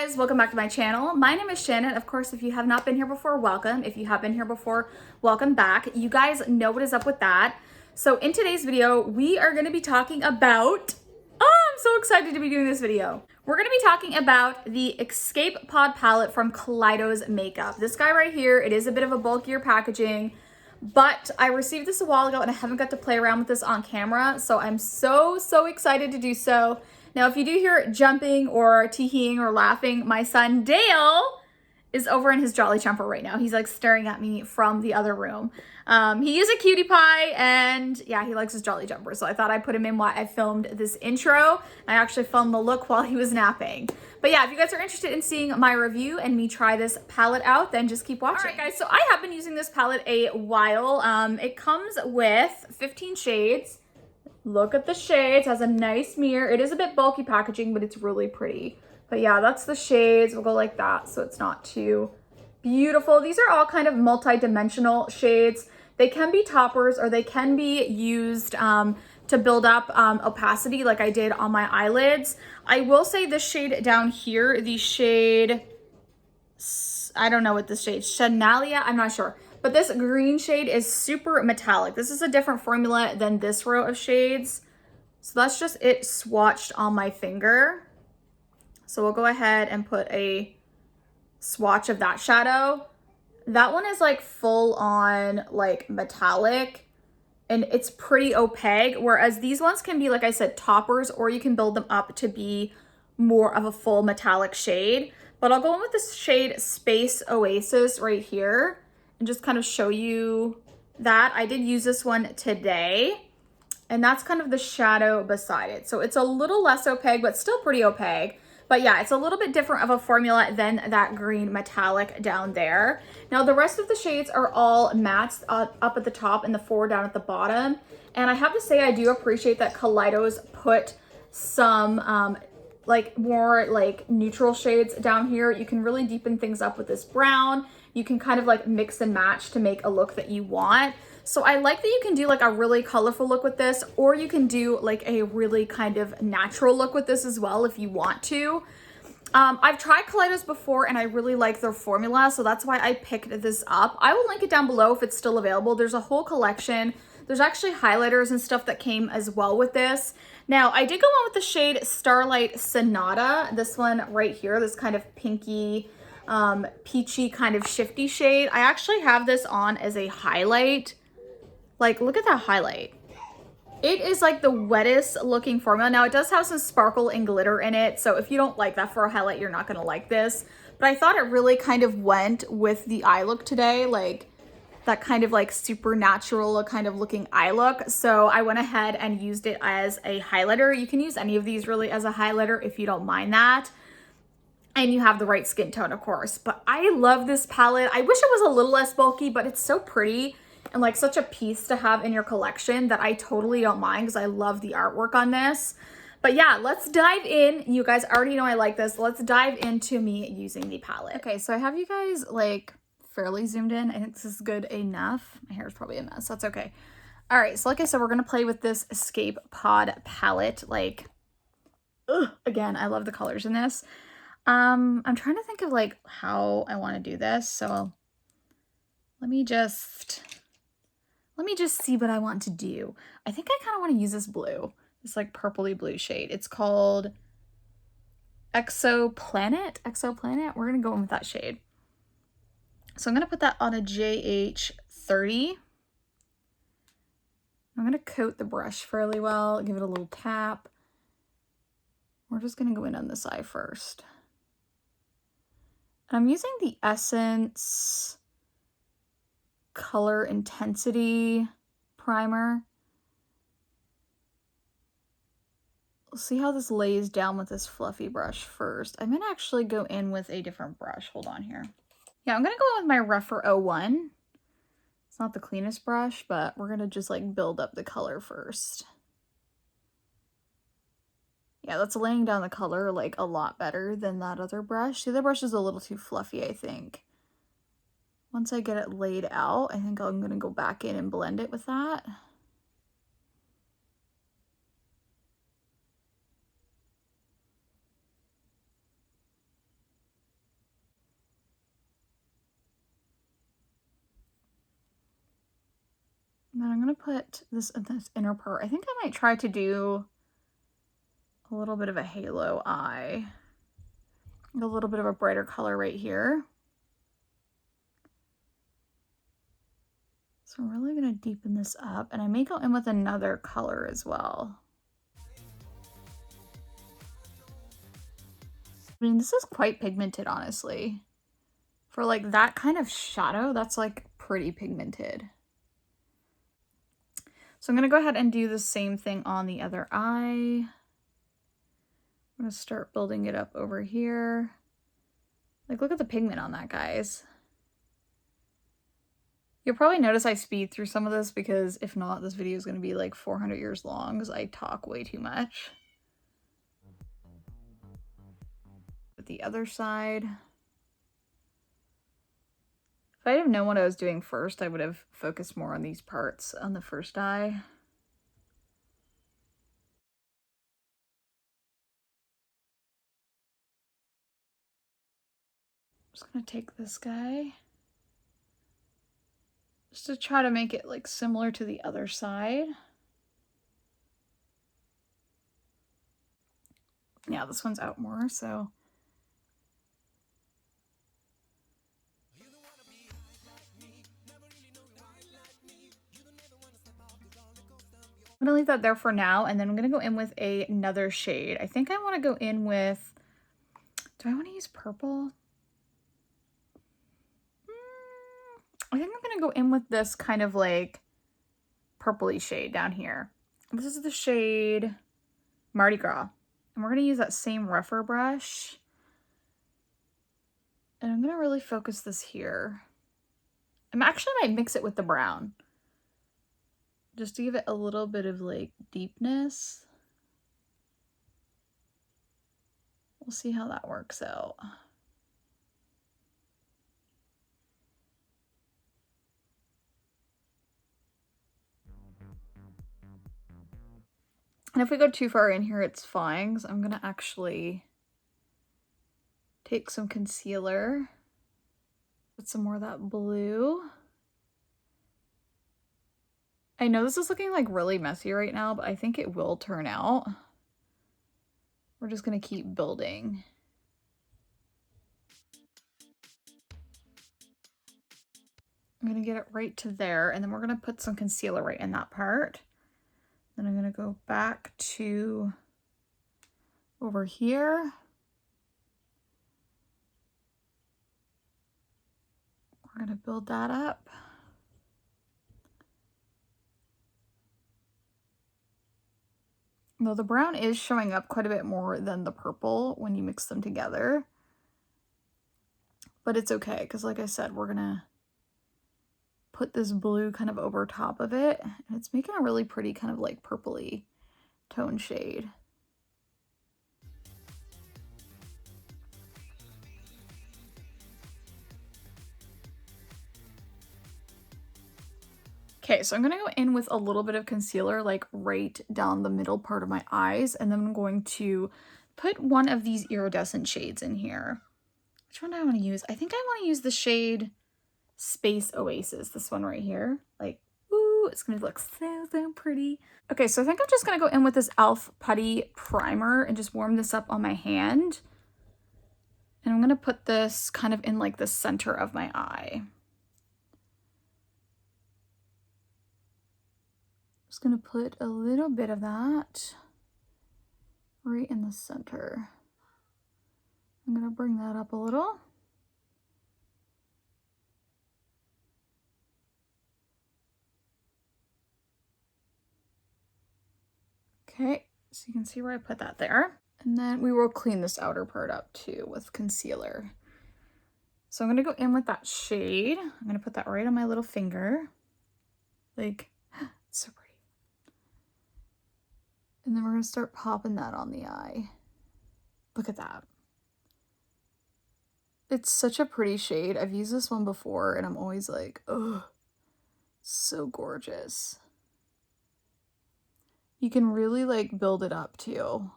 guys, welcome back to my channel. My name is Shannon. Of course, if you have not been here before, welcome. If you have been here before, welcome back. You guys know what is up with that. So in today's video, we are going to be talking about, I'm so excited to be doing this video. We're going to be talking about the Escape Pod Palette from Kaleidos Makeup. This guy right here, it is a bit of a bulkier packaging, but I received this a while ago and I haven't got to play around with this on camera. So I'm so excited to do so. Now, if you do hear jumping or teeheeing or laughing, my son Dale is over in his Jolly Jumper right now. He's like staring at me from the other room. He is a cutie pie and yeah, he likes his Jolly Jumper. So I thought I'd put him in while I filmed this intro. I actually filmed the look while he was napping. But yeah, if you guys are interested in seeing my review and me try this palette out, then just keep watching. All right, guys, so I have been using this palette a while. It comes with 15 shades. Look at the shades, has a nice mirror. It is a bit bulky packaging, but it's really pretty. But yeah, that's the shades. We'll go like that so it's not too beautiful. These are all kind of multi-dimensional shades. They can be toppers or they can be used to build up opacity like I did on my eyelids. I will say this shade down here, the shade, I don't know what this shade, Chanalia, I'm not sure. But this green shade is super metallic. This is a different formula than this row of shades. So that's just it swatched on my finger. So we'll go ahead and put a swatch of that shadow. That one is like full on like metallic and it's pretty opaque. Whereas these ones can be, like I said, toppers, or you can build them up to be more of a full metallic shade. But I'll go in with this shade Space Oasis right here and just kind of show you that. I did use this one today and that's kind of the shadow beside it. So it's a little less opaque, but still pretty opaque. But yeah, it's a little bit different of a formula than that green metallic down there. Now the rest of the shades are all mattes up at the top and the 4 down at the bottom. And I have to say, I do appreciate that Kaleidos put some like more like neutral shades down here. You can really deepen things up with this brown. You can kind of like mix and match to make a look that you want. So I like that you can do like a really colorful look with this, or you can do like a really kind of natural look with this as well if you want to. I've tried Kaleidos before and I really like their formula, so that's why I picked this up. I will link it down below if it's still available. There's a whole collection. There's actually highlighters and stuff that came as well with this. Now, I did go on with the shade Starlight Sonata, this one right here, this kind of pinky, peachy kind of shifty shade. I actually have this on as a highlight. Like, look at that highlight. It is like the wettest looking formula. Now, it does have some sparkle and glitter in it, so if you don't like that for a highlight, you're not gonna like this. But I thought it really kind of went with the eye look today, like that kind of like supernatural kind of looking eye look. So I went ahead and used it as a highlighter. You can use any of these really as a highlighter if you don't mind that. And you have the right skin tone, of course. But I love this palette. I wish it was a little less bulky, but it's so pretty and like such a piece to have in your collection that I totally don't mind because I love the artwork on this. But yeah, let's dive in. You guys already know I like this. Let's dive into me using the palette. Okay, so I have you guys like fairly zoomed in. I think this is good enough. My hair is probably a mess. That's okay. All right, so like I said, we're gonna play with this Escape Pod palette. Like, again, I love the colors in this. I'm trying to think of like how I want to do this. So let me just see what I want to do. I think I kind of want to use this blue, this like purpley blue shade. It's called Exoplanet. We're going to go in with that shade. So I'm going to put that on a JH30. I'm going to coat the brush fairly well, give it a little tap. We're just going to go in on this eye first. I'm using the Essence Color Intensity Primer. We'll see how this lays down with this fluffy brush first. I'm gonna actually go in with a different brush. Hold on here. Yeah, I'm gonna go in with my Refer 01. It's not the cleanest brush, but we're gonna just like build up the color first. Yeah, that's laying down the color like a lot better than that other brush. The other brush is a little too fluffy, I think. Once I get it laid out, I think I'm gonna go back in and blend it with that. then I'm gonna put this in this inner part. I think I might try to do a little bit of a halo eye. A little bit of a brighter color right here. So I'm really gonna deepen this up, and I may go in with another color as well. I mean, this is quite pigmented, honestly. For like that kind of shadow, that's like pretty pigmented. So I'm gonna go ahead and do the same thing on the other eye. I'm gonna start building it up over here. Like, look at the pigment on that, guys. You'll probably notice I speed through some of this because if not, this video is gonna be like 400 years long because I talk way too much. But the other side. If I'd have known what I was doing first, I would have focused more on these parts on the first eye. I'm just gonna take this guy. Just to try to make it like similar to the other side. Yeah, this one's out more, so. I'm gonna leave that there for now, and then I'm gonna go in with another shade. I think I wanna go in with, do I wanna use purple? I think I'm gonna go in with this kind of like purpley shade down here. This is the shade Mardi Gras. And we're gonna use that same rougher brush. And I'm gonna really focus this here. I actually might mix it with the brown, just to give it a little bit of like deepness. We'll see how that works out. And if we go too far in here, it's fine, because I'm gonna actually take some concealer, put some more of that blue. I know this is looking like really messy right now, but I think it will turn out. We're just gonna keep building. I'm gonna get it right to there, and then we're gonna put some concealer right in that part. Then I'm gonna go back to over here. We're gonna build that up. Though the brown is showing up quite a bit more than the purple when you mix them together. But it's okay, because like I said, we're gonna put this blue kind of over top of it, and it's making a really pretty kind of like purpley tone shade. Okay, so I'm gonna go in with a little bit of concealer like right down the middle part of my eyes, and then I'm going to put one of these iridescent shades in here. Which one do I want to use? I think I want to use the shade Space Oasis, this one right here. Like, ooh, it's gonna look so, so pretty. Okay, so I think I'm just gonna go in with this e.l.f. Putty Primer and just warm this up on my hand. And I'm gonna put this kind of in like the center of my eye. Just gonna put a little bit of that right in the center. I'm gonna bring that up a little. Okay, so you can see where I put that there. And then we will clean this outer part up too with concealer. So I'm gonna go in with that shade. I'm gonna put that right on my little finger. Like, it's so pretty. And then we're gonna start popping that on the eye. Look at that. It's such a pretty shade. I've used this one before and I'm always like, oh, so gorgeous. You can really like build it up too.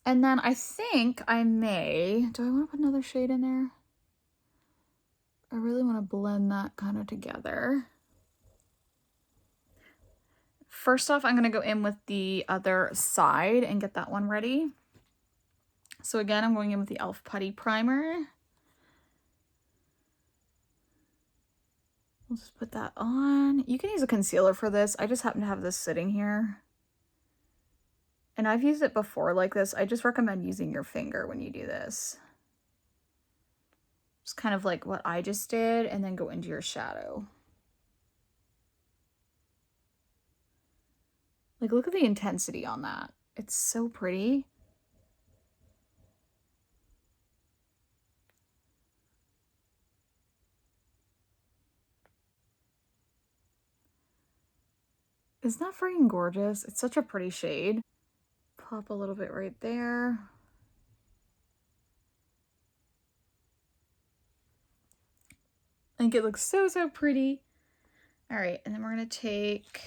And then I think I may, do I want to put another shade in there? I really want to blend that kind of together. First off, I'm going to go in with the other side and get that one ready. So again, I'm going in with the e.l.f. Putty Primer. We'll just put that on. You can use a concealer for this. I just happen to have this sitting here. And I've used it before like this. I just recommend using your finger when you do this. Just kind of like what I just did, and then go into your shadow. Like, look at the intensity on that. It's so pretty. Isn't that freaking gorgeous? It's such a pretty shade. Pop a little bit right there. I think it looks so, so pretty. All right, and then I'm gonna take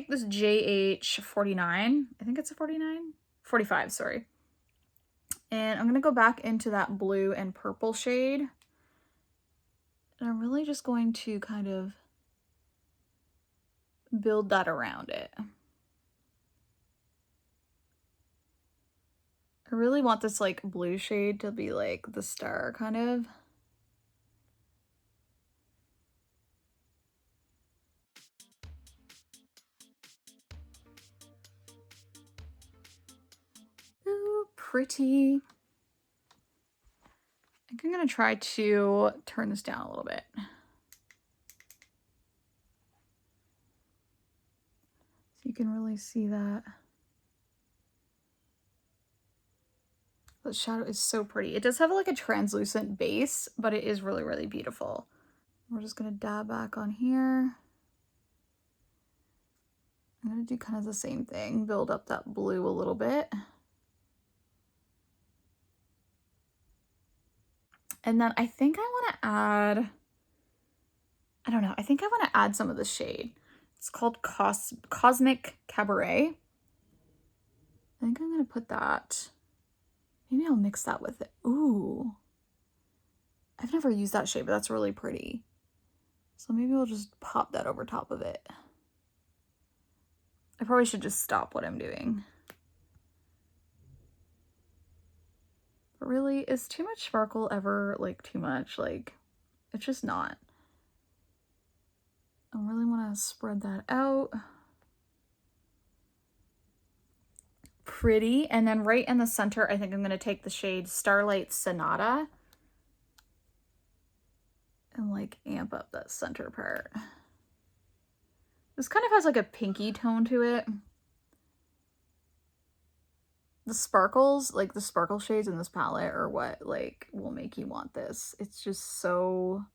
this JH49. I think it's a 49? 45, sorry. And I'm gonna go back into that blue and purple shade. And I'm really just going to kind of build that around it. I really want this like blue shade to be like the star kind of. Ooh, pretty. I think I'm gonna try to turn this down a little bit. So you can really see that. The shadow is so pretty. It does have like a translucent base, but it is really, really beautiful. We're just gonna dab back on here. I'm gonna do kind of the same thing, build up that blue a little bit. And then I think I wanna add, I don't know, I think I wanna add some of the shade. It's called Cosmic Cabaret. I think I'm gonna put that, maybe I'll mix that with it. Ooh, I've never used that shade, but that's really pretty. So maybe we'll just pop that over top of it. I probably should just stop what I'm doing. But really, is too much sparkle ever like too much? Like, it's just not. I really want to spread that out. Pretty. And then right in the center, I think I'm going to take the shade Starlight Sonata and like amp up that center part. This kind of has like a pinky tone to it. The sparkles, like the sparkle shades in this palette are what like will make you want this. It's just so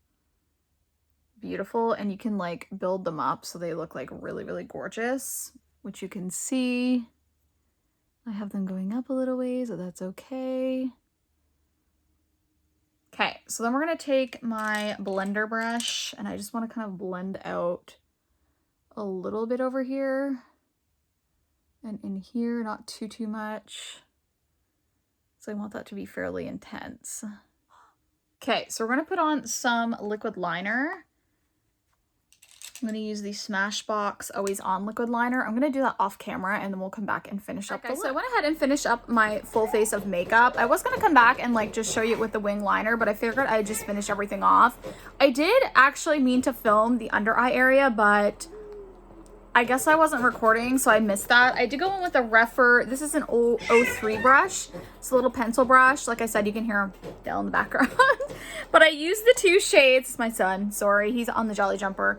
beautiful, and you can like build them up so they look like really, really gorgeous, which you can see. I have them going up a little ways, so that's okay. Okay, so then we're gonna take my blender brush, and I just want to kind of blend out a little bit over here and in here, not too much. So I want that to be fairly intense. Okay, so we're gonna put on some liquid liner. I'm gonna use the Smashbox Always On liquid liner. I'm gonna do that off camera, and then we'll come back and finish up the look. So I went ahead and finished up my full face of makeup. I was gonna come back and like just show you it with the wing liner, but I figured I'd just finish everything off. I did actually mean to film the under eye area, but I guess I wasn't recording, so I missed that. I did go in with a this is an 03 brush. It's a little pencil brush. Like I said, you can hear him down in the background. But I used the two shades. It's my son, sorry, he's on the Jolly Jumper.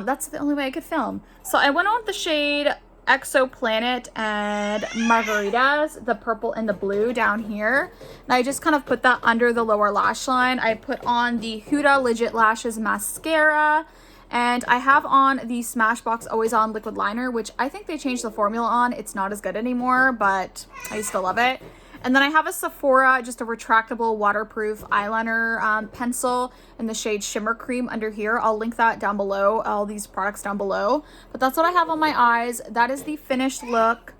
That's the only way I could film. So I went on with the shade Exoplanet and Margaritas, the purple and the blue down here. And I just kind of put that under the lower lash line. I put on the Huda Legit Lashes mascara, and I have on the Smashbox Always On liquid liner, which I think they changed the formula on. It's not as good anymore, but I still love it. And then I have a Sephora, just a retractable waterproof eyeliner pencil in the shade Shimmer Cream under here. I'll link that down below, all these products down below. But that's what I have on my eyes. That is the finished look.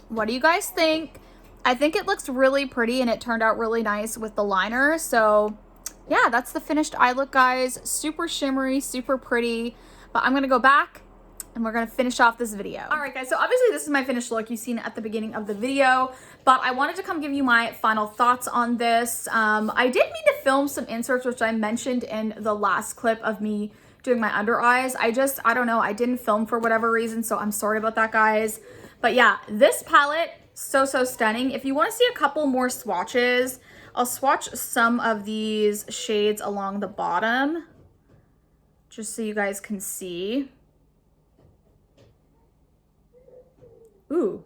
What do you guys think? I think it looks really pretty, and it turned out really nice with the liner. So yeah, that's the finished eye look, guys. Super shimmery, super pretty. But I'm gonna go back and we're gonna finish off this video. All right, guys, so obviously this is my finished look. You've seen it at the beginning of the video, but I wanted to come give you my final thoughts on this. I did mean to film some inserts, which I mentioned in the last clip of me doing my under eyes. I don't know, I didn't film for whatever reason, so I'm sorry about that, guys. But yeah, this palette, so stunning. If you wanna see a couple more swatches, I'll swatch some of these shades along the bottom, just so you guys can see. Ooh.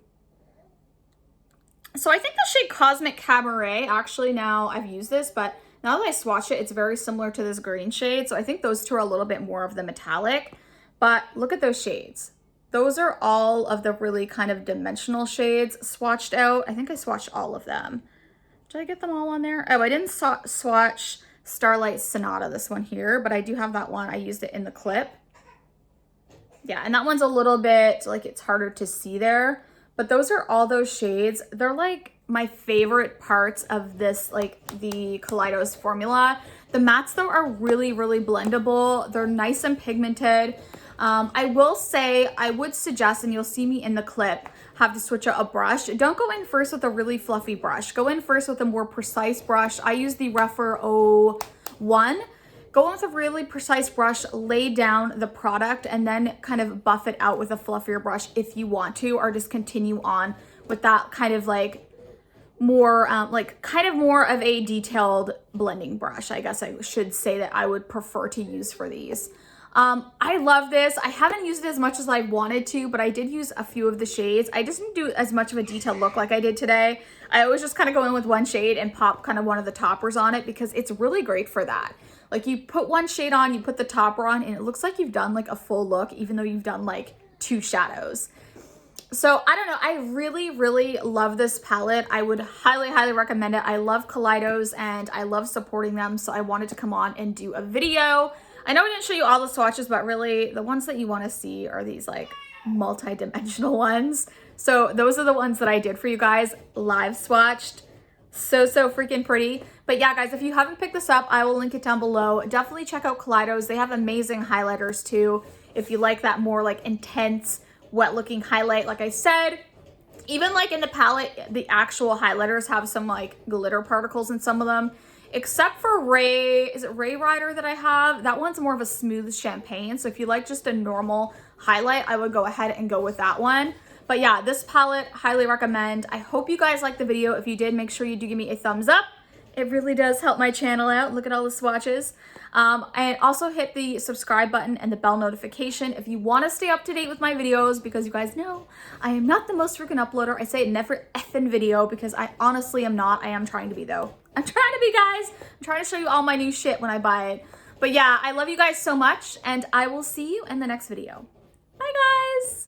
So I think the shade Cosmic Cabaret, actually now I've used this, but now that I swatch it, it's very similar to this green shade. So I think those two are a little bit more of the metallic, but look at those shades. Those are all of the really kind of dimensional shades swatched out. I think I swatched all of them. Did I get them all on there? Oh, I didn't swatch Starlight Sonata, this one here, but I do have that one. I used it in the clip. Yeah, and that one's a little bit, like, it's harder to see there, but those are all those shades. They're like my favorite parts of this, like the Kaleidos formula. The mattes though are really blendable. They're nice and pigmented. I will say, I would suggest, and you'll see me in the clip, have to switch out a brush. Don't go in first with a really fluffy brush. Go in first with a more precise brush. I use the Reffer 01. Go in with a really precise brush, lay down the product, and then kind of buff it out with a fluffier brush if you want to, or just continue on with that kind of like more, kind of more of a detailed blending brush, I guess I should say, that I would prefer to use for these. I love this. I haven't used it as much as I wanted to, but I did use a few of the shades. I just didn't do as much of a detailed look like I did today. I always just kind of go in with one shade and pop kind of one of the toppers on it, because it's really great for that. Like, you put one shade on, you put the topper on, and it looks like you've done like a full look, even though you've done like 2 shadows. So I don't know, I really love this palette. I would highly recommend it. I love Kaleidos and I love supporting them, so I wanted to come on and do a video. I know I didn't show you all the swatches, but really the ones that you want to see are these like multi-dimensional ones. So those are the ones that I did for you guys, live swatched. So freaking pretty. But yeah, guys, if you haven't picked this up, I will link it down below. Definitely check out Kaleidos. They have amazing highlighters too, if you like that more like intense, wet looking highlight. Like I said, even like in the palette, the actual highlighters have some like glitter particles in some of them. Except for Ray, is it Ray Rider that I have? That one's more of a smooth champagne. So if you like just a normal highlight, I would go ahead and go with that one. But yeah, this palette, highly recommend. I hope you guys liked the video. If you did, make sure you do give me a thumbs up. It really does help my channel out. Look at all the swatches. And also hit the subscribe button and the bell notification if you want to stay up to date with my videos, because you guys know I am not the most freaking uploader. I say it in every effing video because I honestly am not. I am trying to be though. I'm trying to be, guys. I'm trying to show you all my new shit when I buy it. But yeah, I love you guys so much, and I will see you in the next video. Bye, guys.